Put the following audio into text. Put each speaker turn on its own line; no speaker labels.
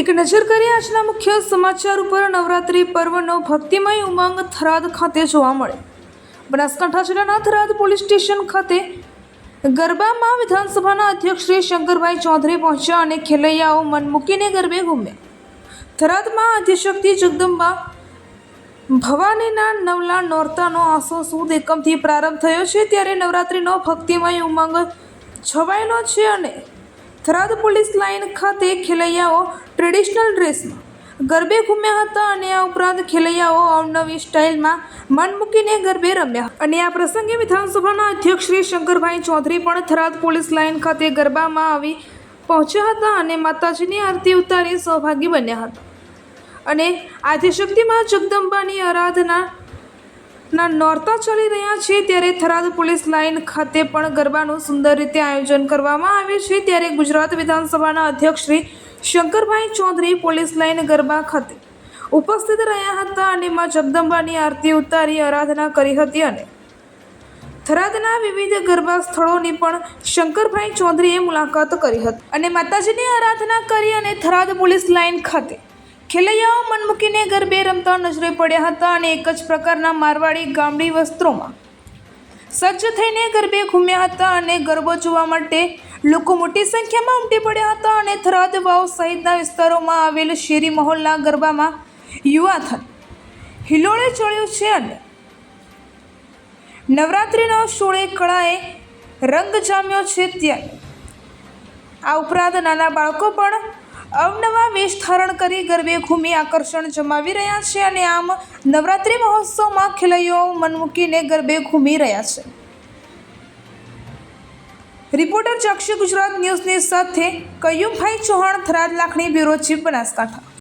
એક નજર કરીએ આજના મુખ્ય સમાચાર ઉપર। નવરાત્રી પર્વનો ભક્તિમય ઉમંગ થરાદ ખાતે જોવા મળે। બનાસકાંઠા જિલ્લાના થરાદ પોલીસ સ્ટેશન ખાતે ગરબામાં વિધાનસભાના અધ્યક્ષ શ્રી શંકરભાઈ ચૌધરી પહોંચ્યા અને ખેલૈયાઓ મન મૂકીને ગરબે ઘૂમ્યા। થરાદમાં આદ્યશક્તિ જગદંબા ભવાનીના નવલા નોરતાનો આસો સુદ એકમથી પ્રારંભ થયો છે, ત્યારે નવરાત્રીનો ભક્તિમય ઉમંગ છવાયેલો છે અને થરાદ પોલીસ લાઇન ખાતે ખેલૈયાઓ ટ્રેડિશનલ ડ્રેસમાં ગરબે ઘૂમ્યા હતા અને આ ઉપરાંત ખેલૈયાઓ અવનવી સ્ટાઇલમાં મન મૂકીને ગરબે રમ્યા। અને આ પ્રસંગે વિધાનસભાના અધ્યક્ષ શ્રી શંકરભાઈ ચૌધરી પણ થરાદ પોલીસ લાઇન ખાતે ગરબામાં આવી પહોંચ્યા હતા અને માતાજીની આરતી ઉતારી સૌભાગી બન્યા હતા। અને આદ્યશક્તિમાં જગદંબાની આરાધનાના નોરતા ચાલી રહ્યા છે, ત્યારે થરાદ પોલીસ લાઇન ખાતે પણ ગરબાનું સુંદર રીતે આયોજન કરવામાં આવ્યું છે। ત્યારે ગુજરાત વિધાનસભાના અધ્યક્ષ શ્રી શંકરભાઈ ચૌધરી પોલીસ લાઇન ગરબા ખાતે ઉપસ્થિત રહ્યા હતા અને માં જગદંબાની આરતી ઉતારી આરાધના કરી હતી અને થરાદના વિવિધ ગરબા સ્થળોની પણ શંકરભાઈ ચૌધરીએ મુલાકાત કરી હતી અને માતાજીની આરાધના કરી। અને થરાદ પોલીસ લાઇન ખાતે ખેલૈયાઓ મન મૂકીને ગરબે રમતા નજરે પડ્યા હતા અને એક જ પ્રકારના મારવાડી ગામડી વસ્ત્રોમાં સજ્જ થઈને ગરબે ઘૂમ્યા હતા અને ગરબો જોવા માટે લોકો મોટી સંખ્યામાં ઉમટી પડ્યા હતા અને થરાદ વાવ સહિતના વિસ્તારોમાં આવેલ શેરી મહોલના ગરબામાં યુવાધન હિલોળે ચડ્યું છે અને નવરાત્રિના સોળે કળાએ રંગ જામ્યો છે। ત્યારે આ ઉપરાંત નાના બાળકો પણ અવનવા વેશ ધારણ કરી ગરબે ઘૂમી આકર્ષણ જમાવી રહ્યા છે અને આમ નવરાત્રિ મહોત્સવમાં ખેલૈયાઓ મન મૂકીને ગરબે ઘૂમી રહ્યા છે। રિપોર્ટર ચાક્ષી ગુજરાત ન્યૂઝની સાથે કયુમભાઈ ચૌહાણ, થરાદ લાખણી, બ્યુરો ચીફ, બનાસકાંઠા।